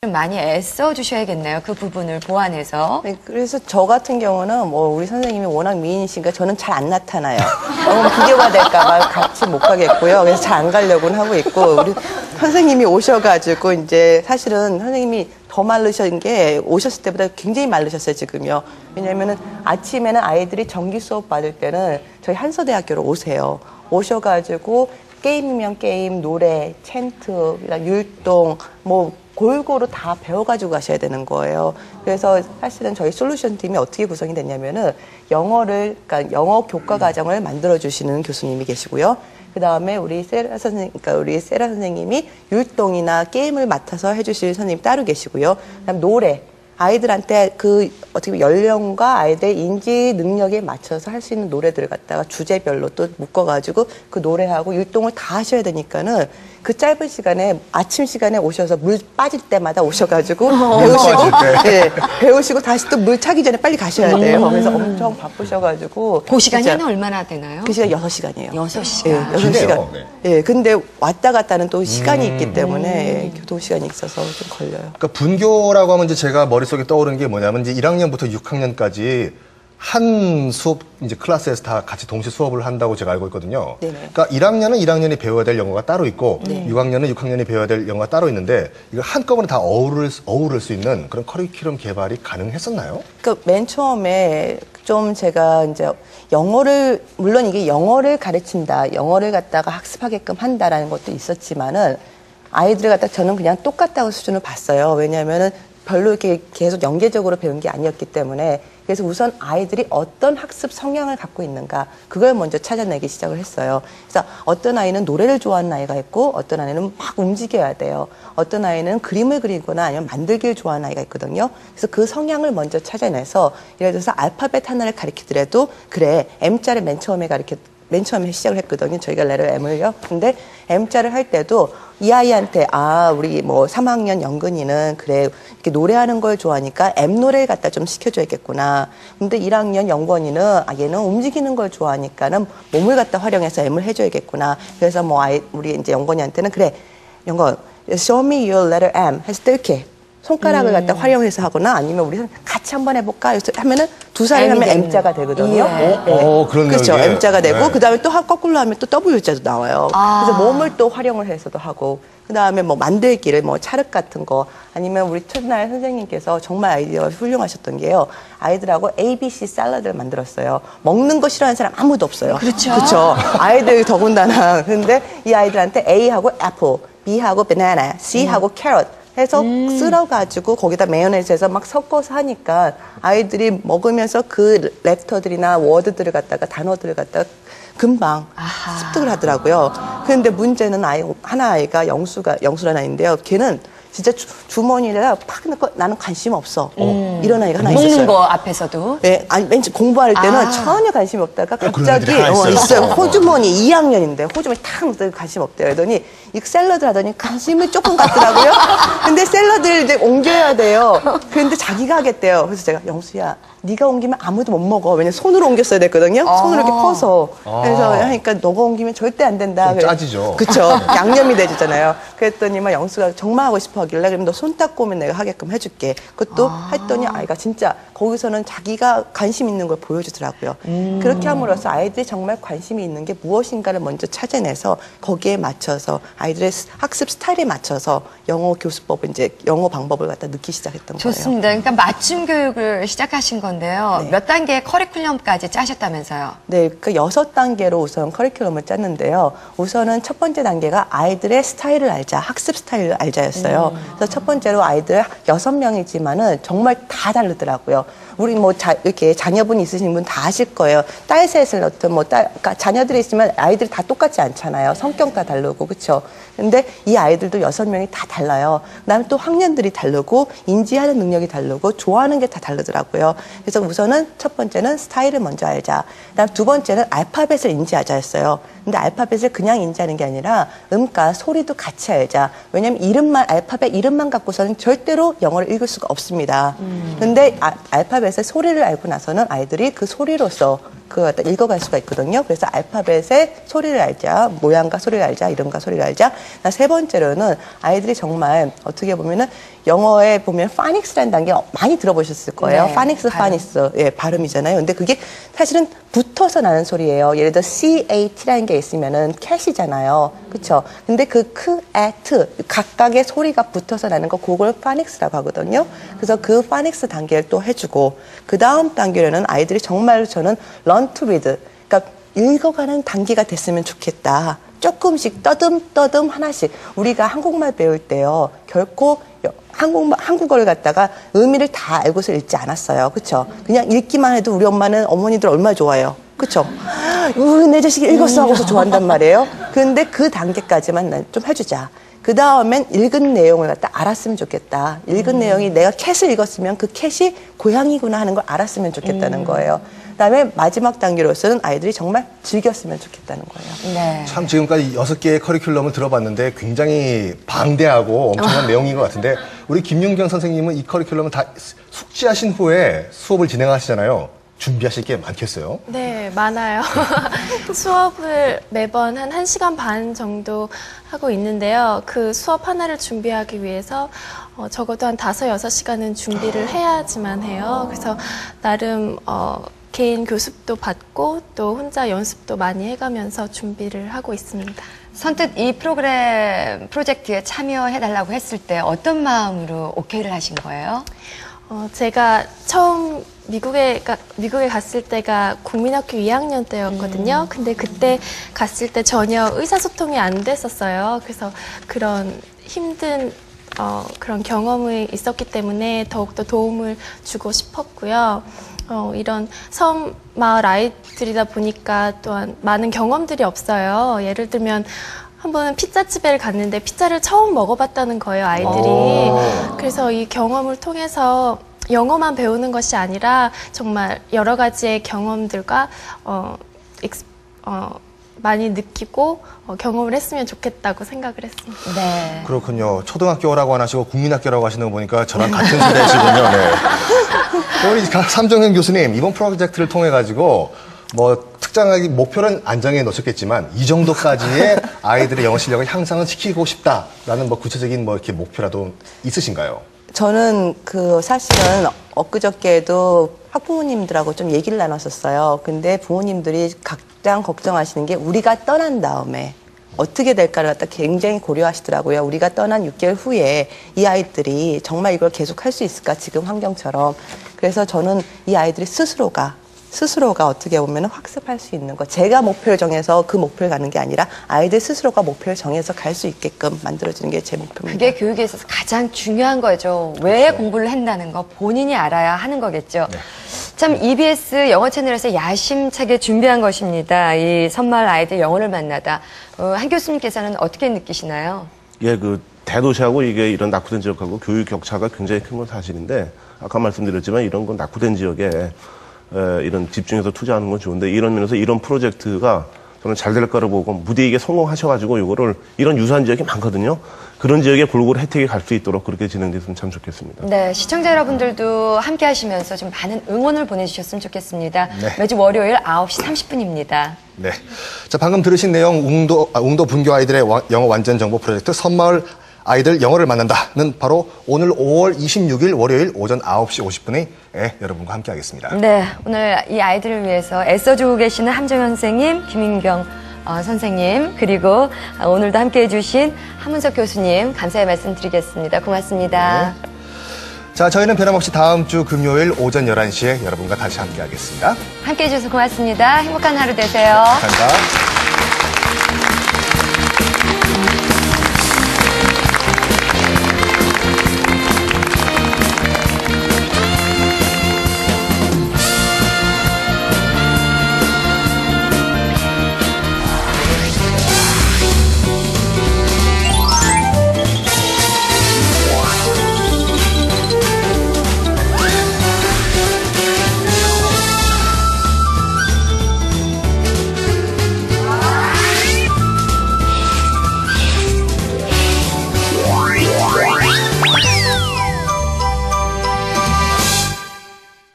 좀 많이 애써 주셔야겠네요. 그 부분을 보완해서. 네, 그래서 저 같은 경우는 뭐 우리 선생님이 워낙 미인이시니까 저는 잘 안 나타나요. 너무 비교가 될까봐 같이 못 가겠고요. 그래서 잘 안 가려고는 하고 있고, 우리 선생님이 오셔가지고 이제 사실은 선생님이 더 마르신 게 오셨을 때보다 굉장히 마르셨어요, 지금요. 왜냐면은 아침에는 아이들이 정기 수업 받을 때는 저희 한서대학교로 오세요. 오셔가지고 게임이면 게임, 노래, 챈트, 율동, 뭐 골고루 다 배워가지고 가셔야 되는 거예요. 그래서 사실은 저희 솔루션 팀이 어떻게 구성이 됐냐면은 그러니까 영어 교과 과정을 만들어주시는 교수님이 계시고요. 그 다음에 우리 세라 선생님이 율동이나 게임을 맡아서 해주실 선생님이 따로 계시고요. 그다음 노래. 아이들한테 어떻게 보면 연령과 아이들 인지 능력에 맞춰서 할 수 있는 노래들을 갖다가 주제별로 또 묶어가지고 그 노래하고 율동을 다 하셔야 되니까는 그 짧은 시간에 아침 시간에 오셔서 물 빠질 때마다 오셔가지고 배우시고 다시 또 물 차기 전에 빨리 가셔야 돼요. 그래서 엄청 바쁘셔가지고. 그 시간이 얼마나 되나요? 그 시간 6시간이에요. 6시간. 6시간. 예, 근데 왔다 갔다는 또 시간이 있기 때문에 교통 시간이 있어서 좀 걸려요. 그러니까 분교라고 하면 이제 제가 머릿속에 떠오르는 게 뭐냐면 이제 1학년부터 6학년까지 한 수업 이제 클래스에서 다 같이 동시 수업을 한다고 제가 알고 있거든요. 네네. 그러니까 1학년은 1학년이 배워야 될 영어가 따로 있고 6학년은 6학년이 배워야 될 영어가 따로 있는데 이걸 한꺼번에 다 어우를 수 있는 그런 커리큘럼 개발이 가능했었나요? 그러니까 맨 처음에 좀 제가 이제 영어를 물론 이게 영어를 가르친다, 영어를 갖다가 학습하게끔 한다라는 것도 있었지만은 아이들을 갖다 저는 그냥 똑같다고 수준을 봤어요. 왜냐하면은 별로 이렇게 계속 연계적으로 배운 게 아니었기 때문에. 그래서 우선 아이들이 어떤 학습 성향을 갖고 있는가 그걸 먼저 찾아내기 시작을 했어요. 그래서 어떤 아이는 노래를 좋아하는 아이가 있고 어떤 아이는 막 움직여야 돼요. 어떤 아이는 그림을 그리거나 아니면 만들기를 좋아하는 아이가 있거든요. 그래서 그 성향을 먼저 찾아내서 예를 들어서 알파벳 하나를 가르치더라도 그래 M자를 맨 처음에 시작을 했거든요. 저희가 레터 M을요. 근데 M자를 할 때도 이 아이한테 우리 뭐 3학년 영근이는 그래 이렇게 노래하는 걸 좋아하니까 M 노래를 갖다 좀 시켜줘야겠구나. 근데 1학년 영권이는 얘는 움직이는 걸 좋아하니까는 몸을 갖다 활용해서 M을 해줘야겠구나. 그래서 뭐 우리 이제 영권이한테는 그래 영권 show me your letter M 했을 때 이렇게 손가락을 갖다 활용해서 하거나 아니면 우리 같이 한번 해볼까? 그래서 하면은 두 살이 하면 M자가 되거든요. 그렇네요. 그렇죠. 이게. M자가 되고 그 다음에 또 거꾸로 하면 또 W자도 나와요. 그래서 몸을 또 활용을 해서도 하고 그 다음에 뭐 만들기를 뭐 차륵 같은 거 아니면 우리 첫날 선생님께서 정말 아이디어가 훌륭하셨던 게요. 아이들하고 ABC 샐러드를 만들었어요. 먹는 거 싫어하는 사람 아무도 없어요. 그렇죠. 그렇죠. 아이들 더군다나. 근데 이 아이들한테 A하고 애플, B하고 바나나, C하고 캐럿 해서 쓸어가지고 거기다 메요네즈해서 막 섞어서 하니까 아이들이 먹으면서 그 랩터들이나 워드들을 갖다가 단어들을 갖다가 금방 습득을 하더라고요. 그런데 문제는 아이가 영수라는 아이인데요. 걔는 진짜 주머니에다가 팍 넣고 나는 관심 없어. 이런 아이가 하나 있었어요. 먹는 거 앞에서도? 네, 아니, 맨 공부할 때는 전혀 관심이 없다가 갑자기 있어요. 호주머니 2학년인데 호주머니 탁 넣더니 관심 없대요. 그러더니 이 샐러드 하더니 관심이 조금 갖더라고요. 근데 샐러드를 이제 옮겨야 돼요. 그런데 자기가 하겠대요. 그래서 제가 영수야, 네가 옮기면 아무도 못 먹어. 왜냐면 손으로 옮겼어야 됐거든요. 손으로 이렇게 퍼서. 그래서 하니까 너가 옮기면 절대 안 된다. 좀 짜지죠. 그쵸. 양념이 되잖아요. 그랬더니만 영수가 정말 하고 싶어 하길래 그럼 너 손 닦고 오면 내가 하게끔 해줄게. 그것도 했더니 아이가 진짜 거기서는 자기가 관심 있는 걸 보여주더라고요. 그렇게 함으로써 아이들이 정말 관심이 있는 게 무엇인가를 먼저 찾아내서 거기에 맞춰서 아이들의 학습 스타일에 맞춰서 영어 교수법을 이제 영어 방법을 갖다 넣기 시작했던 거예요. 좋습니다. 그러니까 맞춤 교육을 시작하신 건데요. 네. 몇 단계의 커리큘럼까지 짜셨다면서요? 네, 그 6단계로 우선 커리큘럼을 짰는데요. 우선은 첫 번째 단계가 아이들의 스타일을 알자, 학습 스타일을 알자였어요. 그래서 첫 번째로 아이들 6명이지만은 정말 다 다르더라고요. 우리 뭐 이렇게 자녀분 있으신 분 다 아실 거예요. 딸 셋을 넣든 그러니까 자녀들이 있으면 아이들이 다 똑같지 않잖아요. 성격 다 다르고, 그렇죠? 근데 이 아이들도 6명이 다 달라요. 그다음에 또 학년들이 다르고 인지하는 능력이 다르고 좋아하는 게 다 다르더라고요. 그래서 우선은 첫 번째는 스타일을 먼저 알자. 그다음 두 번째는 알파벳을 인지하자였어요. 근데 알파벳을 그냥 인지하는 게 아니라 음과 소리도 같이 알자. 왜냐면 알파벳 이름만 갖고서는 절대로 영어를 읽을 수가 없습니다. 근데 알파벳의 소리를 알고 나서는 아이들이 그 소리로서 그걸 갖다 읽어갈 수가 있거든요. 그래서 알파벳의 소리를 알자, 모양과 소리를 알자, 이름과 소리를 알자. 세 번째로는 아이들이 정말 어떻게 보면은 영어에 보면 파닉스라는 단계 많이 들어보셨을 거예요. 네, 파닉스, 발음. 파닉스. 예, 발음이잖아요. 근데 그게 사실은 붙어서 나는 소리예요. 예를 들어 CAT라는 게 있으면은 캣이잖아요. 그쵸? 근데 그 크, 에, 트 각각의 소리가 붙어서 나는 거 그걸 파닉스라고 하거든요. 그래서 그 파닉스 단계를 또 해주고 그 다음 단계로는 아이들이 정말 저는 learn to read. 그러니까 읽어가는 단계가 됐으면 좋겠다. 조금씩 떠듬 하나씩 우리가 한국말 배울 때요 결코 한국어를 갖다가 의미를 다 알고서 읽지 않았어요. 그렇죠? 그냥 읽기만 해도 우리 엄마는 어머니들 얼마나 좋아해요. 그렇죠? 내 자식이 읽었어 하고서 좋아한단 말이에요. 그런데 그 단계까지만 좀 해주자. 그 다음엔 읽은 내용을 갖다 알았으면 좋겠다. 읽은 내용이 내가 캣을 읽었으면 그 캣이 고양이구나 하는 걸 알았으면 좋겠다는 거예요. 그다음에 마지막 단계로서는 아이들이 정말 즐겼으면 좋겠다는 거예요. 네. 참 지금까지 6개의 커리큘럼을 들어봤는데 굉장히 방대하고 엄청난 내용인 것 같은데 우리 김윤경 선생님은 이 커리큘럼을 다 숙지하신 후에 수업을 진행하시잖아요. 준비하실 게 많겠어요? 네, 많아요. 수업을 매번 한 1시간 반 정도 하고 있는데요. 그 수업 하나를 준비하기 위해서 적어도 한 5, 6시간은 준비를 해야지만 해요. 그래서 나름 개인 교습도 받고 또 혼자 연습도 많이 해가면서 준비를 하고 있습니다. 선뜻 이 프로젝트에 참여해달라고 했을 때 어떤 마음으로 오케이를 하신 거예요? 제가 처음 미국에 갔을 때가 국민학교 2학년 때였거든요. 근데 그때 갔을 때 전혀 의사소통이 안 됐었어요. 그래서 그런 힘든 그런 경험이 있었기 때문에 더욱더 도움을 주고 싶었고요. 이런 섬 마을 아이들이다 보니까 또한 많은 경험들이 없어요. 예를 들면 한 번은 피자집에 갔는데 피자를 처음 먹어봤다는 거예요, 아이들이. 그래서 이 경험을 통해서 영어만 배우는 것이 아니라 정말 여러 가지의 경험들과 많이 느끼고 경험을 했으면 좋겠다고 생각을 했습니다. 네. 그렇군요. 초등학교라고 안 하시고 국민학교라고 하시는 거 보니까 저랑 같은 세대시군요. 네. 우리 삼정현 교수님, 이번 프로젝트를 통해 가지고 뭐 특정하게 목표는 안 정해 놓으셨겠지만 이 정도까지의 아이들의 영어 실력을 향상을 시키고 싶다라는 뭐 구체적인 뭐 이렇게 목표라도 있으신가요? 저는 사실은 엊그저께도 학부모님들하고 좀 얘기를 나눴었어요. 근데 부모님들이 가장 걱정하시는 게 우리가 떠난 다음에 어떻게 될까를 갖다 굉장히 고려하시더라고요. 우리가 떠난 6개월 후에 이 아이들이 정말 이걸 계속 할 수 있을까, 지금 환경처럼. 그래서 저는 이 아이들이 스스로가 어떻게 보면 학습할 수 있는 것. 제가 목표를 정해서 그 목표를 가는 게 아니라 아이들 스스로가 목표를 정해서 갈 수 있게끔 만들어주는 게 제 목표입니다. 그게 교육에 있어서 가장 중요한 거죠. 왜 공부를 한다는 거 본인이 알아야 하는 거겠죠. 네. 참 EBS 영어 채널에서 야심차게 준비한 것입니다. 이 섬마을 아이들 영어를 만나다. 한 교수님께서는 어떻게 느끼시나요? 예, 대도시하고 이게 이런 낙후된 지역하고 교육 격차가 굉장히 큰 건 사실인데 아까 말씀드렸지만 이런 건 낙후된 지역에 이런 집중해서 투자하는 건 좋은데 이런 면에서 이런 프로젝트가 저는 잘 될 거라고 보고 무대에게 성공하셔가지고 이런 유사한 지역이 많거든요. 그런 지역에 골고루 혜택이 갈 수 있도록 그렇게 진행됐으면 참 좋겠습니다. 네, 시청자 여러분들도 함께 하시면서 좀 많은 응원을 보내주셨으면 좋겠습니다. 네. 매주 월요일 9시 30분입니다. 네. 자, 방금 들으신 내용 웅도 분교 아이들의 영어 완전 정보 프로젝트 섬마을 아이들 영어를 만난다는 바로 오늘 5월 26일 월요일 오전 9시 50분에 여러분과 함께 하겠습니다. 네, 오늘 이 아이들을 위해서 애써주고 계시는 함정현 선생님, 김인경 선생님, 그리고 오늘도 함께 해주신 함은석 교수님 감사의 말씀 드리겠습니다. 고맙습니다. 네. 자, 저희는 변함없이 다음 주 금요일 오전 11시에 여러분과 다시 함께 하겠습니다. 함께 해주셔서 고맙습니다. 행복한 하루 되세요. 감사합니다.